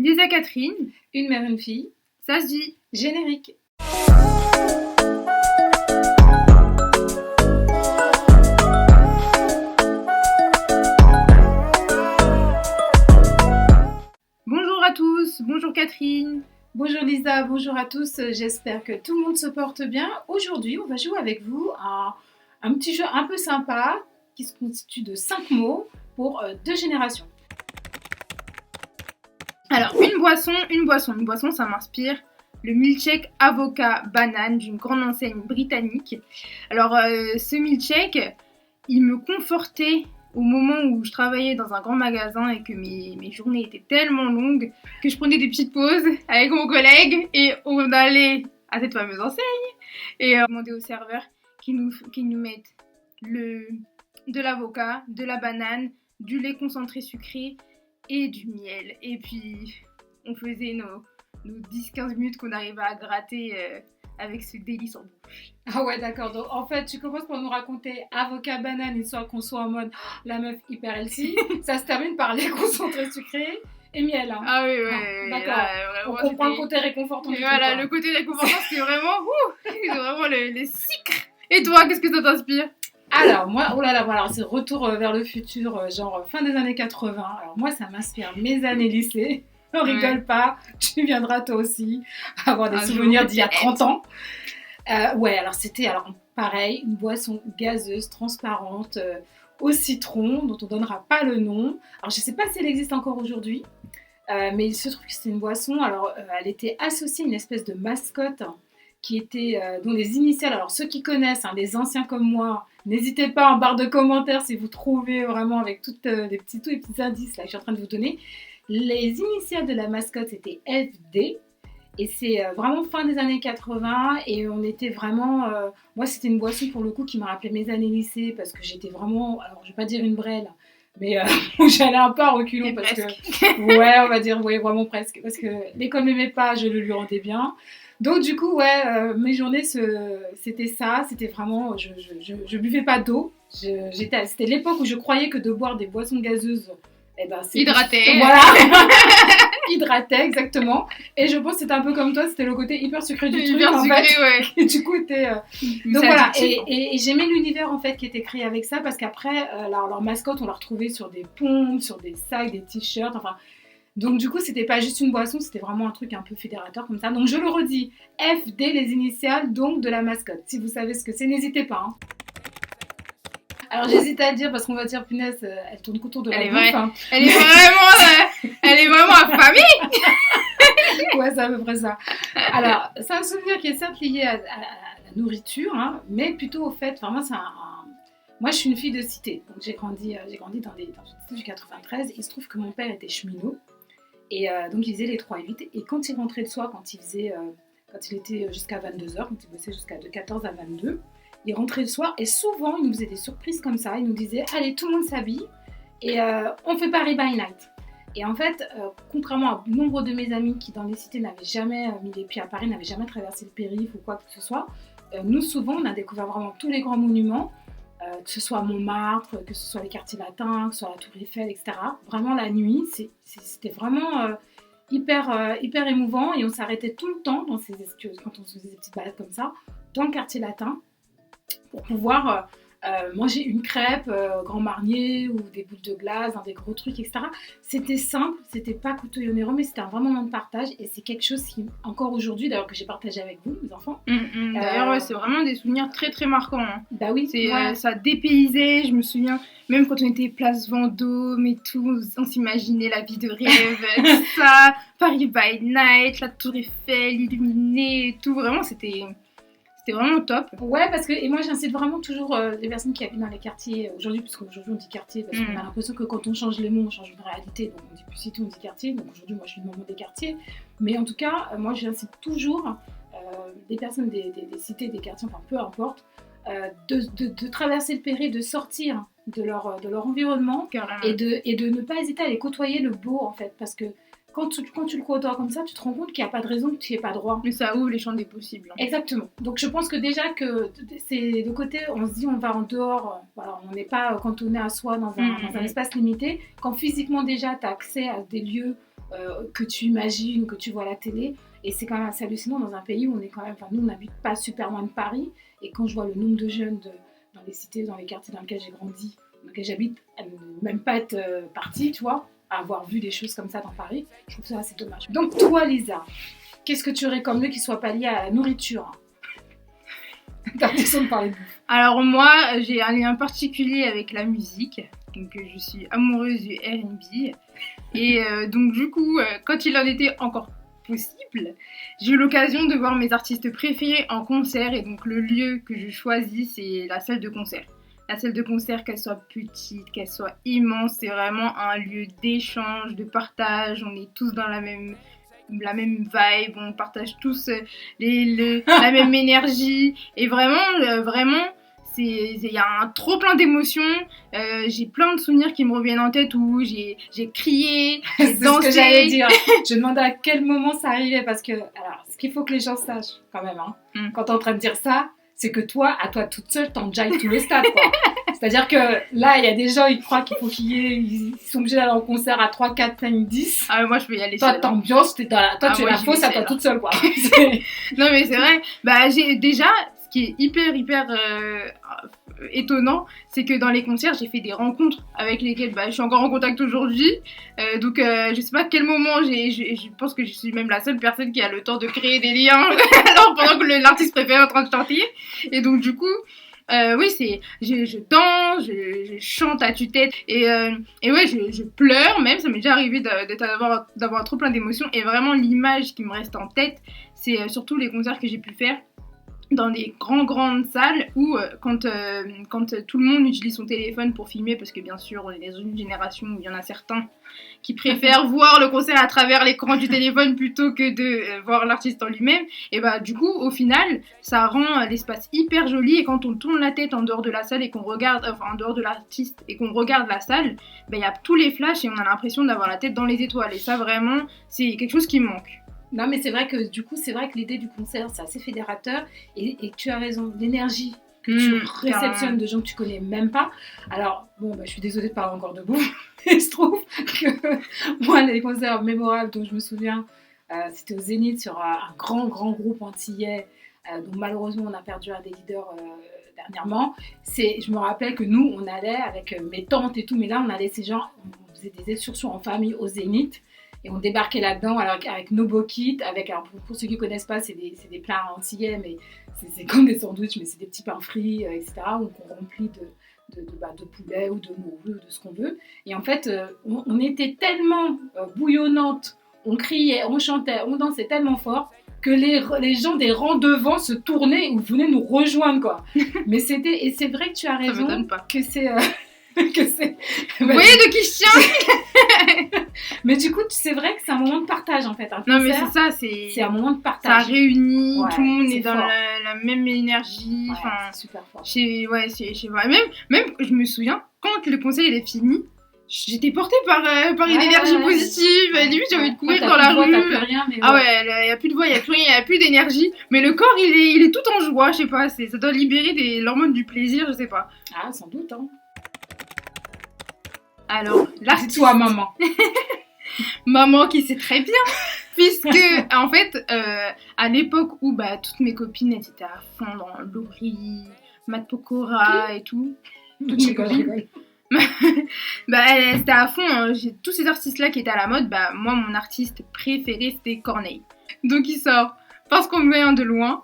Lisa Catherine, Une mère, une fille, ça se dit. générique. Bonjour à tous, bonjour Catherine. Bonjour Lisa, bonjour à tous, j'espère que tout le monde se porte bien. Aujourd'hui, on va jouer avec vous à un petit jeu un peu sympa qui se constitue de 5 mots pour 2 générations. Alors, une boisson, ça m'inspire. Le milkshake avocat banane d'une grande enseigne britannique. Alors, ce milkshake, il me confortait au moment où je travaillais dans un grand magasin et que mes journées étaient tellement longues que je prenais des petites pauses avec mon collègue et on allait à cette fameuse enseigne et on demandait au serveur qu'ils nous mettent de l'avocat, de la banane, du lait concentré sucré et du miel. Et puis, on faisait nos 10-15 minutes qu'on arrivait à gratter avec ce délice en bouche. Ah ouais, d'accord. Donc en fait, tu commences par nous raconter avocat, banane, histoire qu'on soit en mode la meuf hyper healthy. Ça se termine par lait concentré sucré et miel. Hein. Ah oui, ouais. D'accord. On comprend le côté réconfortant. Voilà, le côté réconfortant, c'est vraiment, c'est vraiment les sucres. Et toi, qu'est-ce que ça t'inspire? Alors, moi, oh là là, alors c'est retour vers le futur, genre fin des années 80. Alors, moi, ça m'inspire mes années lycée. Ne rigole pas, tu viendras toi aussi avoir des souvenirs d'il y a 30 ans. Alors c'était pareil, une boisson gazeuse, transparente, au citron, dont on ne donnera pas le nom. Alors, je ne sais pas si elle existe encore aujourd'hui, mais il se trouve que c'est une boisson. Alors, elle était associée à une espèce de mascotte qui était dont les initiales, alors ceux qui connaissent, les anciens comme moi, n'hésitez pas en barre de commentaires si vous trouvez vraiment avec tous les petits indices là que je suis en train de vous donner. Les initiales de la mascotte c'était FD et c'est vraiment fin des années 80 et on était vraiment, moi c'était une boisson pour le coup qui m'a rappelé mes années lycée parce que j'étais vraiment, alors je vais pas dire une brêle, mais j'allais un peu à reculons parce que, ouais on va dire, ouais vraiment presque, parce que l'école m'aimait pas, je le lui rendais bien. Donc du coup, mes journées, c'était ça, c'était vraiment, je buvais pas d'eau. C'était l'époque où je croyais que de boire des boissons gazeuses, c'était... Hydraté. Voilà, hydraté, exactement. Et je pense que c'était un peu comme toi, c'était le côté hyper sucré du truc, en fait. Ouais. Et du coup, donc voilà, et j'aimais l'univers, en fait, qui était créé avec ça, parce qu'après, leur mascotte, on l'a retrouvée sur des pompes, sur des sacs, des t-shirts, enfin... Donc du coup, c'était pas juste une boisson, c'était vraiment un truc un peu fédérateur comme ça. Donc je le redis, FD, les initiales donc de la mascotte. Si vous savez ce que c'est, n'hésitez pas. Hein. Alors j'hésite à le dire parce qu'on va dire, punaise, elle tourne autour de la bouffe. Hein. Elle est vraiment affamée. Ouais, c'est à peu près ça. Alors, c'est un souvenir qui est certes lié à la nourriture, hein, mais plutôt au fait, vraiment, moi, je suis une fille de cité. Donc j'ai grandi dans une cité du 93. Il se trouve que mon père était cheminot. Et donc il faisait les 3-8 et quand il rentrait le soir, quand il était jusqu'à 22h, quand il bossait de 14 à 22, il rentrait le soir et souvent il nous faisait des surprises comme ça, il nous disait allez tout le monde s'habille et on fait Paris by night. Et en fait, contrairement à nombre de mes amis qui dans les cités n'avaient jamais mis les pieds à Paris, n'avaient jamais traversé le périph' ou quoi que ce soit, nous souvent on a découvert vraiment tous les grands monuments. Que ce soit Montmartre, que ce soit les quartiers latins, que ce soit la Tour Eiffel, etc. Vraiment la nuit, c'était vraiment hyper émouvant et on s'arrêtait tout le temps quand on se faisait des petites balades comme ça, dans le quartier latin, pour pouvoir manger une crêpe Grand Marnier ou des boules de glace, des gros trucs, etc. C'était simple, c'était pas coûteux et onéreux, mais c'était un vrai moment de partage et c'est quelque chose qui, encore aujourd'hui, d'ailleurs que j'ai partagé avec vous, mes enfants. D'ailleurs, c'est vraiment des souvenirs très très marquants. Hein. Bah oui, ça dépaysait, je me souviens, même quand on était place Vendôme et tout, on s'imaginait la vie de rêve, tout ça, Paris by night, la Tour Eiffel illuminée et tout, vraiment c'était vraiment top. Ouais, parce que, et moi j'incite vraiment toujours les personnes qui habitent dans les quartiers, aujourd'hui, puisqu'aujourd'hui on dit quartier, parce qu'on a l'impression que quand on change les mots, on change de réalité, donc on dit plus cité, on dit quartier, donc aujourd'hui moi je suis une maman des quartiers, mais en tout cas, moi j'incite toujours des personnes des cités, des quartiers, enfin peu importe, de traverser le périph', de sortir de leur environnement, et de ne pas hésiter à aller côtoyer le beau en fait, parce que quand tu le côtoies comme ça, tu te rends compte qu'il n'y a pas de raison que tu n'y aies pas droit. Mais ça ouvre les champs des possibles. Exactement. Donc je pense que déjà que c'est de côté, on se dit on va en dehors, voilà, on n'est pas cantonné à soi dans un espace limité. Quand physiquement déjà tu as accès à des lieux que tu imagines, que tu vois à la télé. Et c'est quand même assez hallucinant dans un pays où on est quand même... Enfin, nous, on n'habite pas super loin de Paris. Et quand je vois le nombre de jeunes dans les cités, dans les quartiers dans lesquels j'ai grandi, dans lesquels j'habite, à ne même pas être partie, tu vois, à avoir vu des choses comme ça dans Paris, je trouve ça assez dommage. Donc toi, Lisa, qu'est-ce que tu aurais comme mieux qui soit pas lié à la nourriture? T'as l'impression de parler de bouffe. Alors moi, j'ai un lien particulier avec la musique. Donc je suis amoureuse du R&B. Et donc du coup, quand il en était encore possible, j'ai eu l'occasion de voir mes artistes préférés en concert. Et donc le lieu que je choisis, c'est la salle de concert. La salle de concert, qu'elle soit petite, qu'elle soit immense, c'est vraiment un lieu d'échange, de partage. On est tous dans la même vibe, on partage tous la même énergie. Et vraiment, il y a un trop plein d'émotions. J'ai plein de souvenirs qui me reviennent en tête où j'ai crié, j'ai dansé. C'est ce que j'allais dire. Je me demandais à quel moment ça arrivait parce que, alors, ce qu'il faut que les gens sachent quand même, hein, quand t'es en train de dire ça, c'est que toi, à toi toute seule, t'enjailles tout le stade, quoi. C'est-à-dire que là, il y a des gens, ils croient qu'il faut ils sont obligés d'aller en concert à 3, 4, 5, 10. Ah, mais moi, je peux y aller toi, seule. T'ambiances, tu es la fausse à toi toute seule, quoi. Non, mais c'est vrai. Bah, j'ai déjà, ce qui est hyper étonnant, c'est que dans les concerts, j'ai fait des rencontres avec lesquelles je suis encore en contact aujourd'hui. Donc, je sais pas à quel moment, je pense que je suis même la seule personne qui a le temps de créer des liens alors, pendant que l'artiste préféré est en train de chanter. Et donc, du coup, oui, je danse, je chante à tue-tête et ouais, je pleure même. Ça m'est déjà arrivé d'avoir trop plein d'émotions. Et vraiment, l'image qui me reste en tête, c'est surtout les concerts que j'ai pu faire dans des grandes salles où quand tout le monde utilise son téléphone pour filmer, parce que bien sûr on est dans une génération où il y en a certains qui préfèrent voir le concert à travers l'écran du téléphone plutôt que de voir l'artiste en lui-même, et bah du coup au final ça rend l'espace hyper joli. Et quand on tourne la tête en dehors de la salle et qu'on regarde, en dehors de l'artiste et qu'on regarde la salle, il y a tous les flashs et on a l'impression d'avoir la tête dans les étoiles. Et ça vraiment c'est quelque chose qui me manque. Non, mais c'est vrai que du coup, l'idée du concert, c'est assez fédérateur et tu as raison, l'énergie que tu réceptionnes de gens que tu connais même pas. Alors, bon, je suis désolée de parler encore de bouffe. Il se trouve que moi, les concerts mémorables dont je me souviens, c'était au Zénith sur un grand groupe antillais dont malheureusement on a perdu un des leaders dernièrement. Je me rappelle que nous, on allait avec mes tantes et tout, mais là, on allait ces gens, on faisait des excursions en famille au Zénith. Et on débarquait là-dedans avec nos bokits, alors pour ceux qui ne connaissent pas, c'est des plats antillais, mais c'est comme des sandwichs, mais c'est des petits pains frits, etc. Donc on remplit de poulet ou de morue, de ce qu'on veut. Et en fait, on était tellement bouillonnantes, on criait, on chantait, on dansait tellement fort que les gens des rangs devant se tournaient ou venaient nous rejoindre, quoi. Mais et c'est vrai que tu as raison, ça m'étonne pas. que c'est... Vous voyez de qui je tiens. Mais du coup, c'est vrai que c'est un moment de partage en fait. Non, mais c'est ça, c'est un moment de partage. Ça réunit, ouais, tout le monde est dans la même énergie. Ouais, c'est super fort. Même, je me souviens, quand le concert il est fini, j'étais portée par une énergie positive. Limite, j'ai envie de courir dans la rue. T'as plus rien, mais ah ouais, il n'y a plus de voix, il n'y a plus rien, il n'y a plus d'énergie. Mais le corps, il est tout en joie, je sais pas. Ça doit libérer l'hormone du plaisir, je sais pas. Ah, sans doute, hein. Alors, là, c'est toi, maman. Maman qui sait très bien, puisque en fait, à l'époque où toutes mes copines elles étaient à fond dans Laurie, Matt Pokora et tout, toutes mes copines, elles étaient à fond. Hein. J'ai tous ces artistes-là qui étaient à la mode. Moi, mon artiste préféré c'était Corneille. Donc il sort parce qu'on me vient de loin.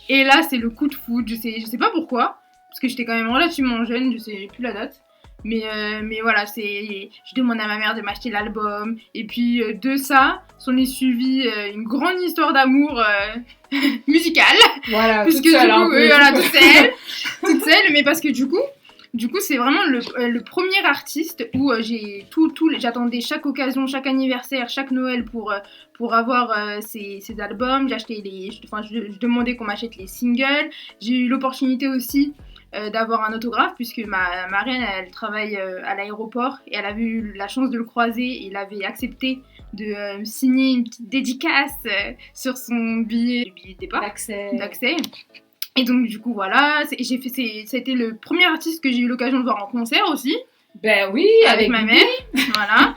Et là, c'est le coup de foudre. Je sais pas pourquoi, parce que j'étais quand même relativement jeune. Je sais plus la date. Mais voilà, je demande à ma mère de m'acheter l'album. Et puis de ça, s'en est suivi une grande histoire d'amour musicale. Voilà, toute seule. Toute seule, mais parce que du coup, c'est vraiment le premier artiste où j'attendais chaque occasion, chaque anniversaire, chaque Noël pour avoir ces albums. Je demandais qu'on m'achète les singles. J'ai eu l'opportunité aussi d'avoir un autographe, puisque ma marraine elle travaille à l'aéroport et elle avait eu la chance de le croiser et il avait accepté de signer une petite dédicace sur son billet de départ d'accès. Et donc du coup voilà, c'était le premier artiste que j'ai eu l'occasion de voir en concert aussi. Ben oui, avec ma mère. Voilà.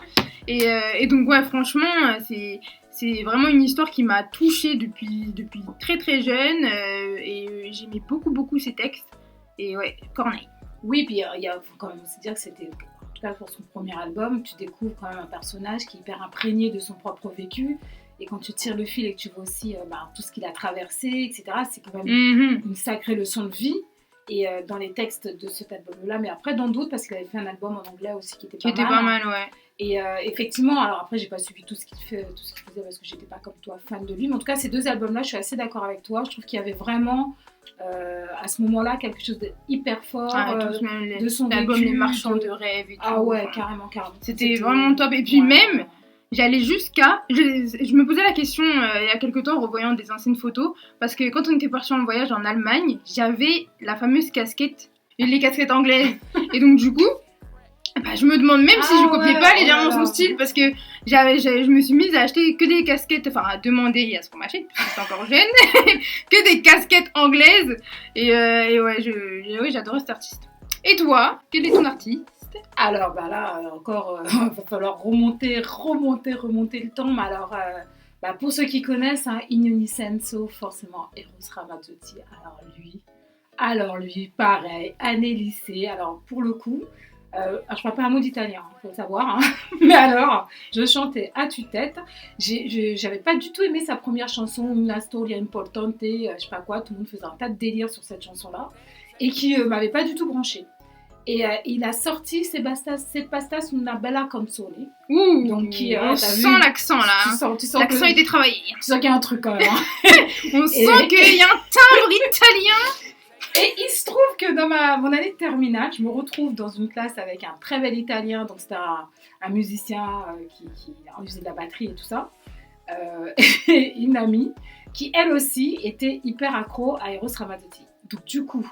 Et donc ouais, franchement, c'est vraiment une histoire qui m'a touchée depuis très très jeune et j'aimais beaucoup ces textes. Et ouais, Corneille. Oui, puis il faut quand même aussi dire que c'était, en tout cas pour son premier album, tu découvres quand même un personnage qui est hyper imprégné de son propre vécu. Et quand tu tires le fil et que tu vois aussi tout ce qu'il a traversé, etc., c'est quand même une sacrée leçon de vie. Et dans les textes de cet album-là, mais après dans d'autres, parce qu'il avait fait un album en anglais aussi qui était pas mal. Ouais. Et effectivement, alors après, j'ai pas suivi tout ce qu'il faisait parce que j'étais pas comme toi fan de lui. Mais en tout cas, ces deux albums-là, je suis assez d'accord avec toi. Je trouve qu'il y avait vraiment à ce moment-là quelque chose d'hyper fort de son l'album vécu, Les Marchands de Rêves et tout. Ah ouais, carrément. C'était vraiment top. Et puis même, j'allais jusqu'à... Je me posais la question il y a quelques temps en revoyant des anciennes photos, parce que quand on était parti en voyage en Allemagne, j'avais la fameuse casquette, les casquettes anglaises. Et donc du coup, je me demande même si je copiais pas légèrement son style, parce que je me suis mise à acheter que des casquettes, enfin à demander à ce qu'on m'achète, parce que j'étais encore jeune, que des casquettes anglaises. Et ouais, j'adorais cet artiste. Et toi, quel est ton artiste ? Alors là encore, va falloir remonter le temps. Mais alors, pour ceux qui connaissent, Ignoni Senso, forcément Eros Ramazzotti. Alors lui, pareil, année lycée. Alors pour le coup, je parle pas un mot d'italien, faut le savoir. Mais alors, je chantais à tue-tête. J'avais pas du tout aimé sa première chanson, Una Storia Importante, je sais pas quoi. Tout le monde faisait un tas de délire sur cette chanson-là et qui m'avait pas du tout branchée. Et il a sorti Se Pastas Una Bella Canzone. Ouh, donc on sent l'accent là. Tu sens l'accent a été travaillé. Tu sens qu'il y a un truc quand même. On sent qu'il y a un timbre italien. Et il se trouve que dans mon année de terminale, je me retrouve dans une classe avec un très bel italien. Donc c'était un musicien qui faisait de la batterie et tout ça. Et une amie qui elle aussi était hyper accro à Eros Ramazzotti. Donc du coup...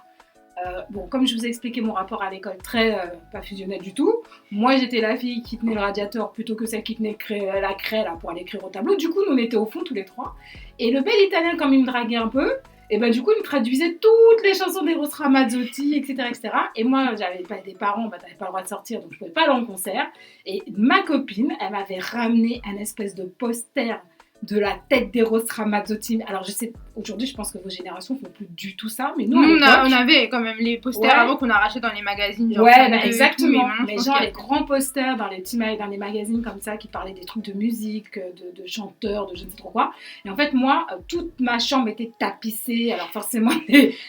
comme je vous ai expliqué mon rapport à l'école très pas fusionnel du tout, moi j'étais la fille qui tenait le radiateur plutôt que celle qui tenait la craie là, pour aller écrire au tableau. Du coup, nous on était au fond tous les trois. Et le bel italien, comme il me draguait un peu, et du coup il me traduisait toutes les chansons d'Eros Ramazzotti, etc. Et moi j'avais pas des parents, t'avais pas le droit de sortir, donc je pouvais pas aller en concert. Et ma copine, elle m'avait ramené un espèce de poster de la tête d'Eros Ramazzotti. Alors je sais, aujourd'hui je pense que vos générations font plus du tout ça, mais nous on avait quand même les posters avant qu'on a racheté dans les magazines. Genre exactement. Mais genre les grands posters dans les magazines comme ça qui parlaient des trucs de musique, de chanteurs, de je ne sais trop quoi. Et en fait moi, toute ma chambre était tapissée, alors forcément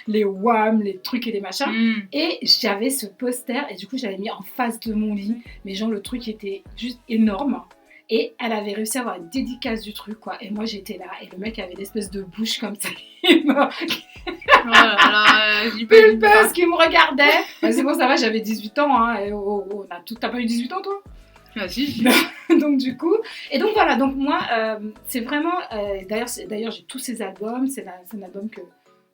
les wham, les trucs et les machins. Et j'avais ce poster et du coup j'avais mis en face de mon lit, mais genre le truc était juste énorme. Et elle avait réussi à avoir une dédicace du truc, quoi. Et moi, j'étais là. Et le mec avait une espèce de bouche comme ça. Pulpeuse qui me regardait. C'est bon, ça va, j'avais 18 ans. Hein, et t'as pas eu 18 ans, toi ? Ah si. Donc, du coup... Et donc, voilà. Donc, moi, c'est vraiment... D'ailleurs, j'ai tous ces albums. C'est un album que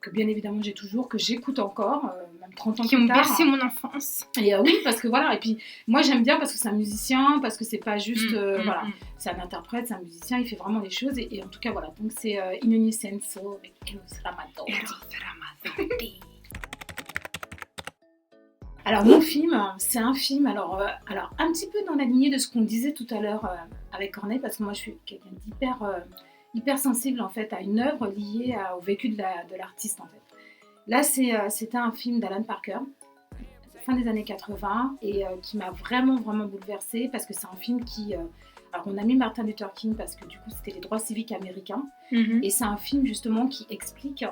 bien évidemment j'ai toujours, que j'écoute encore, même 30 ans plus tard. Qui ont bercé mon enfance. Et oui, parce que voilà, et puis moi j'aime bien parce que c'est un musicien, parce que c'est pas juste, c'est un interprète, c'est un musicien, il fait vraiment les choses, et en tout cas voilà, donc c'est Ignoni Senso avec Eros Ramazzotti. Alors mon film, c'est un film, alors un petit peu dans la lignée de ce qu'on disait tout à l'heure avec Corneille, parce que moi je suis quelqu'un hyper sensible en fait à une œuvre liée au vécu de l'artiste en fait. Là c'était un film d'Alan Parker, fin des années 80, et qui m'a vraiment bouleversée parce que c'est un film qui... alors on a mis Martin Luther King parce que du coup c'était les droits civiques américains, et c'est un film justement qui explique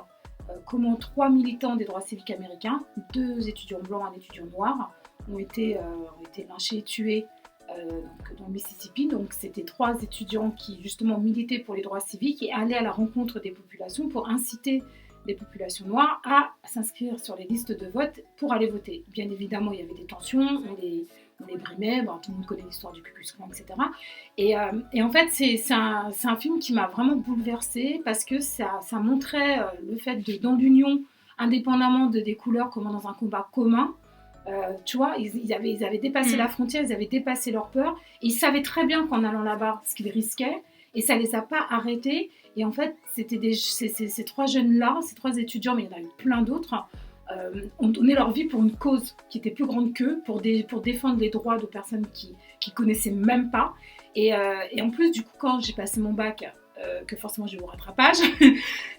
comment 3 militants des droits civiques américains, 2 étudiants blancs, un étudiant noir, ont été lynchés et tués dans le Mississippi. Donc c'était 3 étudiants qui justement militaient pour les droits civiques et allaient à la rencontre des populations pour inciter les populations noires à s'inscrire sur les listes de vote pour aller voter. Bien évidemment, il y avait des tensions, on les brimait, tout le monde connaît l'histoire du Ku Klux Klan, etc. Et en fait, c'est un film qui m'a vraiment bouleversée parce que ça montrait le fait dans l'union, indépendamment des couleurs, comment dans un combat commun, tu vois, ils avaient dépassé la frontière, ils avaient dépassé leur peur, et ils savaient très bien qu'en allant là-bas, ce qu'ils risquaient, et ça les a pas arrêtés. Et en fait, c'était ces 3 jeunes-là, ces 3 étudiants, mais il y en a eu plein d'autres, ont donné leur vie pour une cause qui était plus grande qu'eux, pour défendre les droits de personnes qui connaissaient même pas. Et en plus, du coup, quand j'ai passé mon bac, que forcément j'ai eu au rattrapage,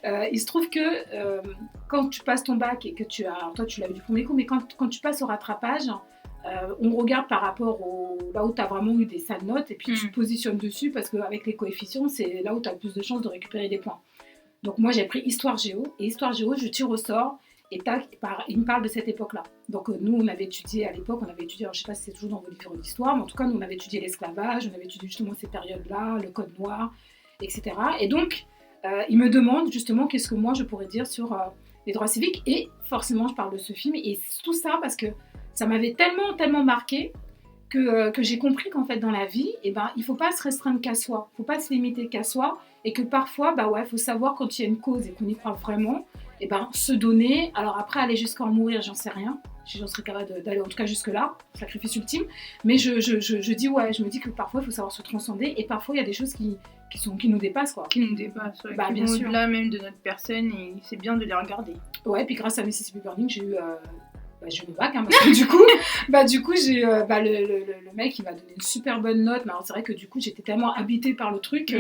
il se trouve que quand tu passes ton bac et que toi tu l'as eu du premier coup, mais quand tu passes au rattrapage, on regarde par rapport là où tu as vraiment eu des sales notes et puis tu te positionnes dessus parce qu'avec les coefficients, c'est là où tu as le plus de chances de récupérer des points. Donc moi j'ai pris Histoire Géo, et Histoire Géo, je tire au sort, et tac, il me parle de cette époque-là. Donc nous on avait étudié à l'époque, alors, je ne sais pas si c'est toujours dans vos livres d'histoire, mais en tout cas nous on avait étudié l'esclavage, on avait étudié justement ces périodes-là, le code noir, etc. Et donc il me demande justement qu'est-ce que moi je pourrais dire sur les droits civiques, et forcément je parle de ce film, et tout ça parce que ça m'avait tellement marqué que j'ai compris qu'en fait dans la vie, il ne faut pas se restreindre qu'à soi, il ne faut pas se limiter qu'à soi, et que parfois, faut savoir quand il y a une cause et qu'on y croit vraiment, se donner. Alors après, aller jusqu'à en mourir, j'en sais rien. J'en serais capable d'aller en tout cas jusque-là, sacrifice ultime. Mais je me dis que parfois, il faut savoir se transcender, et parfois, il y a des choses qui nous dépassent, quoi. Qui nous dépassent, ouais. Qui vont au-delà même de notre personne, et c'est bien de les regarder. Ouais, puis grâce à Mississippi Burning, j'ai eu mon bac, parce que du coup j'ai le mec il m'a donné une super bonne note, mais alors c'est vrai que du coup j'étais tellement habitée par le truc,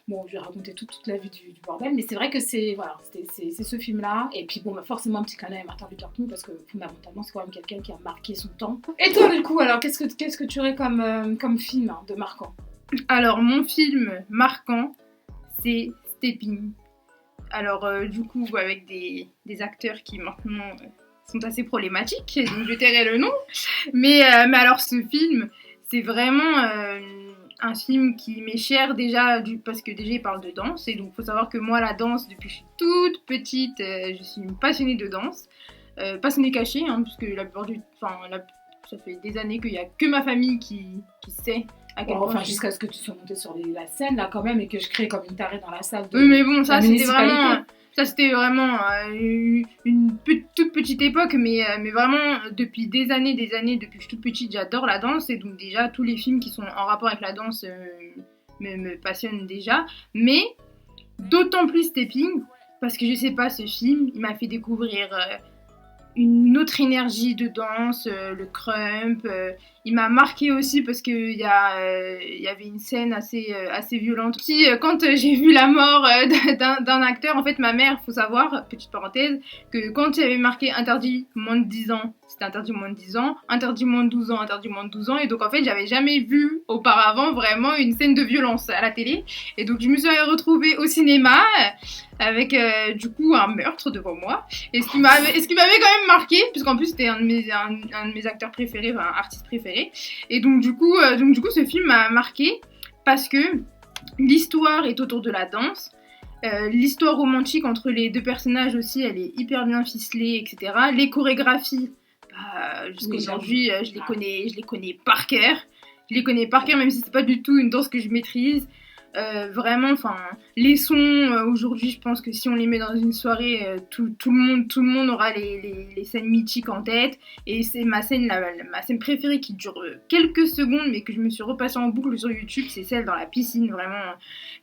bon je vais raconter toute la vie du bordel, mais c'est vrai que c'est ce film là, et puis bon forcément un petit câlin à Martin Luther King parce que fondamentalement c'est quand même quelqu'un qui a marqué son temps. Et toi du coup alors qu'est-ce que tu aurais comme film de marquant? Alors mon film marquant c'est Stepping. Alors du coup avec des acteurs qui maintenant sont assez problématiques, donc je tairai le nom. Mais alors ce film, c'est vraiment un film qui m'est cher déjà, parce que déjà il parle de danse, et donc il faut savoir que moi la danse, depuis que je suis toute petite, je suis une passionnée de danse. Passionnée cachée, puisque ça fait des années qu'il n'y a que ma famille qui sait à quel point. Jusqu'à ce que tu sois montée sur la scène là quand même, et que je crée comme une tarée dans la salle de. Oui mais bon, ça c'était vraiment une toute petite époque, mais vraiment depuis des années, depuis que je suis toute petite, j'adore la danse, et donc déjà tous les films qui sont en rapport avec la danse me passionnent déjà, mais d'autant plus Stepping, parce que je sais pas, ce film, il m'a fait découvrir une autre énergie de danse, le crump. Il m'a marqué aussi parce qu'il y avait une scène assez violente. Qui, quand j'ai vu la mort d'un acteur, en fait, ma mère, faut savoir, petite parenthèse, que quand il y avait marqué interdit moins de 10 ans, c'était interdit moins de 10 ans, interdit moins de 12 ans, interdit moins de 12 ans. Et donc, en fait, j'avais jamais vu auparavant vraiment une scène de violence à la télé. Et donc, je me suis retrouvée au cinéma avec du coup un meurtre devant moi, et ce qui m'avait quand même marqué, puisqu'en plus c'était un de mes acteurs préférés, enfin artistes préférés, et donc du coup ce film m'a marqué parce que l'histoire est autour de la danse, l'histoire romantique entre les deux personnages aussi, elle est hyper bien ficelée, etc. Les chorégraphies, jusqu'à aujourd'hui, je les connais par cœur, même si c'est pas du tout une danse que je maîtrise. Vraiment, enfin, les sons aujourd'hui, je pense que si on les met dans une soirée, tout le monde aura les scènes mythiques en tête. Et c'est ma scène préférée qui dure quelques secondes, mais que je me suis repassée en boucle sur YouTube, c'est celle dans la piscine, vraiment.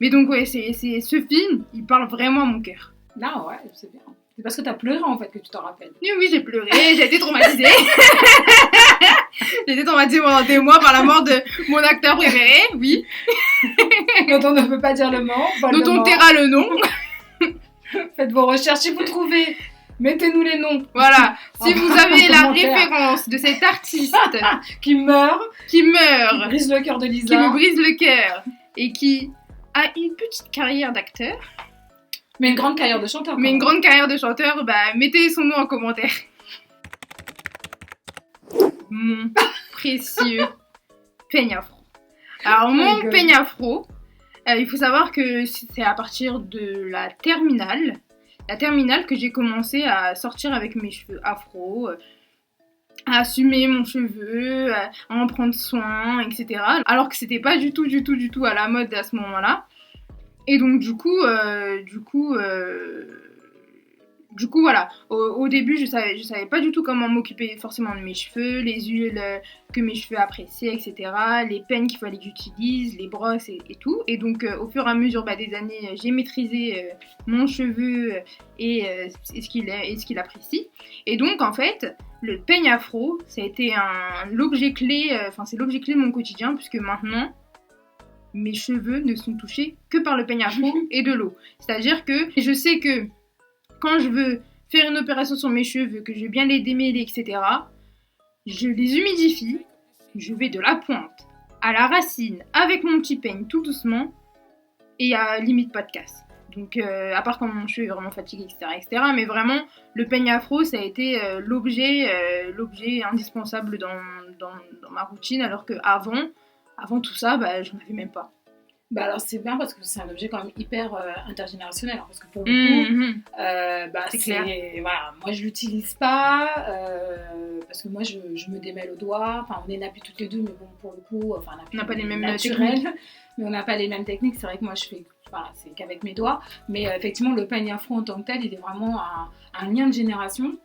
Mais donc ouais, c'est ce film, il parle vraiment à mon cœur. Là, ouais, c'est bien. C'est parce que t'as pleuré en fait que tu t'en rappelles. Oui, j'ai pleuré, j'ai été traumatisée. J'ai été traumatisée pendant des mois par la mort de mon acteur préféré, oui. Dont on ne peut pas dire le nom. Dont on taira le nom. Faites vos recherches, si vous trouvez, mettez-nous les noms. Voilà, si vous avez la référence de cet artiste qui meurt, qui me brise le cœur de Lisa, qui me brise le cœur, et qui a une petite carrière d'acteur, mais une grande carrière de chanteur. Mettez son nom en commentaire. Mon précieux peigne afro. Alors, mon peigne afro, il faut savoir que c'est à partir de la terminale que j'ai commencé à sortir avec mes cheveux afro, à assumer mon cheveu, à en prendre soin, etc. Alors que c'était pas du tout à la mode à ce moment-là. Et donc du coup voilà, au début je savais pas du tout comment m'occuper forcément de mes cheveux, les huiles que mes cheveux appréciaient, etc. Les peignes qu'il fallait que j'utilise, les brosses et tout. Et donc au fur et à mesure des années, j'ai maîtrisé mon cheveu et ce qu'il apprécie. Et donc en fait, le peigne afro, ça a été l'objet clé, c'est l'objet clé de mon quotidien, puisque maintenant, mes cheveux ne sont touchés que par le peigne afro et de l'eau. C'est-à-dire que je sais que quand je veux faire une opération sur mes cheveux, que je vais bien les démêler, etc., je les humidifie, je vais de la pointe à la racine avec mon petit peigne tout doucement et à limite pas de casse. Donc à part quand mon cheveu est vraiment fatigué, etc., mais vraiment le peigne afro ça a été l'objet indispensable dans ma routine, alors que avant tout ça, j'en avais même pas. Bah alors c'est bien parce que c'est un objet quand même hyper intergénérationnel, hein, parce que pour le coup, c'est clair. Voilà, moi je l'utilise pas parce que moi je me démêle au doigt, enfin on est nappés toutes les deux, mais bon pour le coup, enfin on n'a pas les mêmes naturels, techniques, mais on n'a pas les mêmes techniques. C'est vrai que moi je fais, voilà, c'est qu'avec mes doigts, mais effectivement le peigne afro en tant que tel, il est vraiment un lien de génération.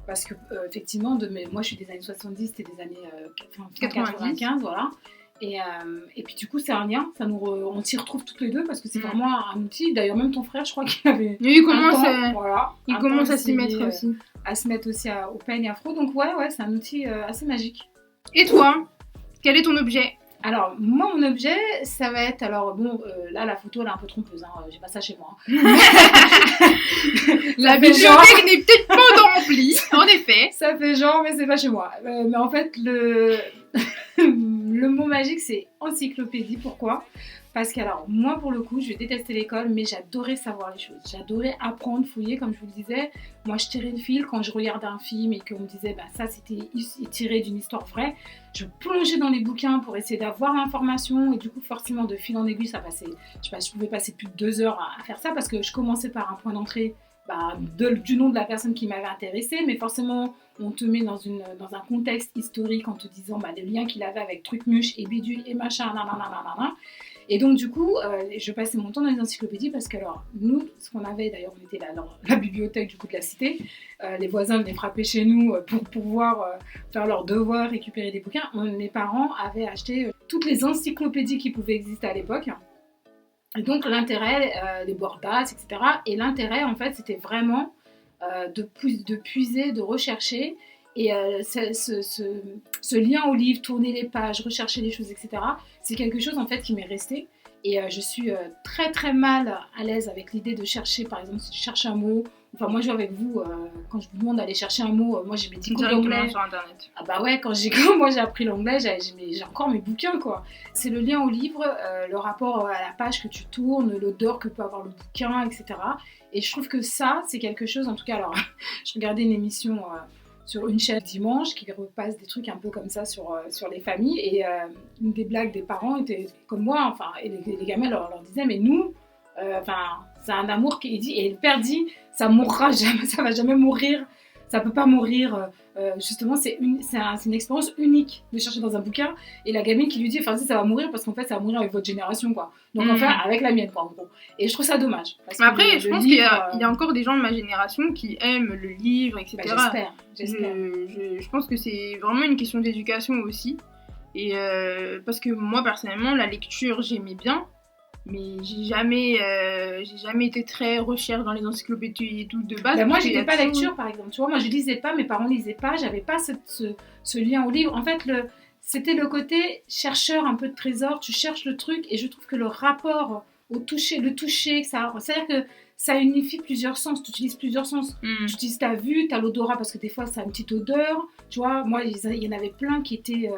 Parce que effectivement, moi je suis des années 70 et des années 95, voilà. Et puis du coup c'est un lien, on s'y retrouve toutes les deux parce que c'est vraiment un outil. D'ailleurs même ton frère je crois qu'il avait il commence à s'y mettre aussi. À se mettre aussi au peigne afro, donc ouais c'est un outil assez magique. Et toi, quel est ton objet? Alors moi mon objet ça va être, alors bon là la photo elle est un peu trompeuse, hein, j'ai pas ça chez moi. La bibliothèque n'est peut-être pas remplie, en effet. Ça fait genre mais c'est pas chez moi. Mais en fait le mot magique c'est encyclopédie. Pourquoi? Parce que alors moi pour le coup je détestais l'école, mais j'adorais savoir les choses, j'adorais apprendre, fouiller, comme je vous le disais. Moi je tirais le fil quand je regardais un film et qu'on me disait ça c'était tiré d'une histoire vraie, je plongeais dans les bouquins pour essayer d'avoir l'information, et du coup forcément de fil en aiguille ça passait, je pouvais passer plus de 2 heures à faire ça parce que je commençais par un point d'entrée du nom de la personne qui m'avait intéressée, mais forcément on te met dans un contexte historique en te disant les liens qu'il avait avec Trucmuche et Bidule et machin, nanana. Et donc du coup, je passais mon temps dans les encyclopédies parce que alors nous, ce qu'on avait, d'ailleurs on était là dans la bibliothèque du coup de la cité, les voisins venaient frapper chez nous pour pouvoir faire leurs devoirs, récupérer des bouquins. Mes parents avaient acheté toutes les encyclopédies qui pouvaient exister à l'époque. Et donc l'intérêt, les Bordas, etc. Et l'intérêt en fait c'était vraiment de puiser, de rechercher. Et ce lien au livre, tourner les pages, rechercher les choses, etc., c'est quelque chose en fait qui m'est resté. Et je suis très très mal à l'aise avec l'idée de chercher, par exemple, si je cherche un mot. Enfin, moi je joue avec vous, quand je vous demande d'aller chercher un mot, moi j'ai mes diplômes d'anglais. Sur internet. Ah bah ouais, quand moi j'ai appris l'anglais, j'ai encore mes bouquins quoi. C'est le lien au livre, le rapport à la page que tu tournes, l'odeur que peut avoir le bouquin, etc. Et je trouve que ça, c'est quelque chose, en tout cas, alors, je regardais une émission sur une chaîne dimanche qui repasse des trucs un peu comme ça sur les familles, et une des blagues des parents était comme moi, enfin, et les gamins leur disaient, mais nous, c'est un amour qui est dit, et le père dit, ça mourra jamais, ça va jamais mourir, ça peut pas mourir, justement c'est une expérience unique de chercher dans un bouquin, et la gamine qui lui dit, ça va mourir parce qu'en fait ça va mourir avec votre génération quoi, donc enfin avec la mienne quoi en gros, et je trouve ça dommage. Mais après je pense qu'il y a encore des gens de ma génération qui aiment le livre, etc. J'espère. Je pense que c'est vraiment une question d'éducation aussi, et parce que moi personnellement la lecture j'aimais bien, mais j'ai jamais été très recherche dans les encyclopédies et tout de base. Moi j'étais pas lecture par exemple, tu vois, moi je lisais pas, mes parents lisaient pas, j'avais pas ce lien au livre. En fait c'était le côté chercheur, un peu de trésor, tu cherches le truc, et je trouve que le rapport au toucher, c'est-à-dire que ça unifie plusieurs sens, tu utilises plusieurs sens. Tu utilises ta vue, t'as l'odorat parce que des fois ça a une petite odeur, tu vois, moi il y en avait plein qui étaient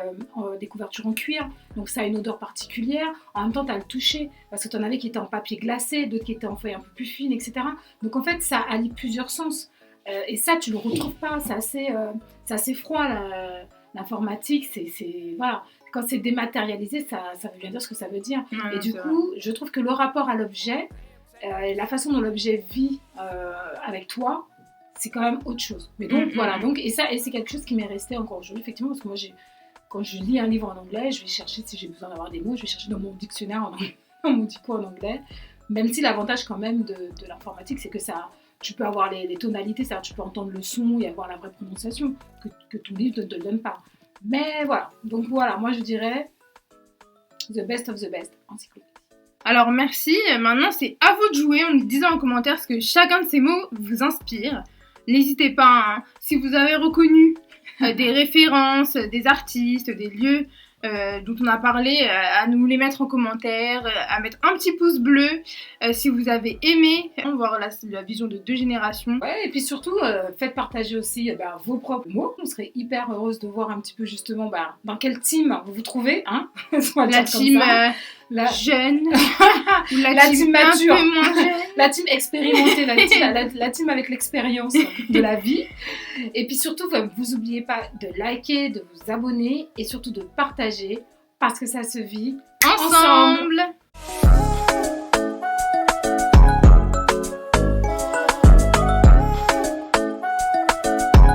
des couvertures en cuir, donc ça a une odeur particulière. En même temps t'as le toucher, parce que t'en avais qui étaient en papier glacé, d'autres qui étaient en feuille un peu plus fine, etc. Donc en fait ça allie plusieurs sens, et ça tu le retrouves pas, c'est assez froid l'informatique, c'est voilà. Quand c'est dématérialisé, ça veut bien dire ce que ça veut dire. Et du coup, je trouve que le rapport à l'objet, et la façon dont l'objet vit avec toi, c'est quand même autre chose. Mais donc voilà, et c'est quelque chose qui m'est resté encore aujourd'hui, effectivement, parce que moi, quand je lis un livre en anglais, je vais chercher, si j'ai besoin d'avoir des mots, je vais chercher dans mon dictionnaire dans mon dico en anglais. Même si l'avantage quand même de l'informatique, c'est que tu peux avoir les tonalités, c'est-à-dire tu peux entendre le son et avoir la vraie prononciation que ton livre ne te donne pas. Mais voilà, donc voilà, moi je dirais the best of the best, encyclopédie. Alors merci, maintenant c'est à vous de jouer, en nous disant en commentaire ce que chacun de ces mots vous inspire. N'hésitez pas, si vous avez reconnu des références, des artistes, des lieux, dont on a parlé, à nous les mettre en commentaire, à mettre un petit pouce bleu si vous avez aimé voir la vision de 2 générations. Ouais, et puis surtout, faites partager aussi vos propres mots. On serait hyper heureuse de voir un petit peu justement dans quelle team vous vous trouvez. Hein. La team jeune, ou la team mature, un peu moins jeune. La team expérimentée, la team avec l'expérience de la vie. Et puis surtout, vous n'oubliez pas de liker, de vous abonner et surtout de partager parce que ça se vit ensemble.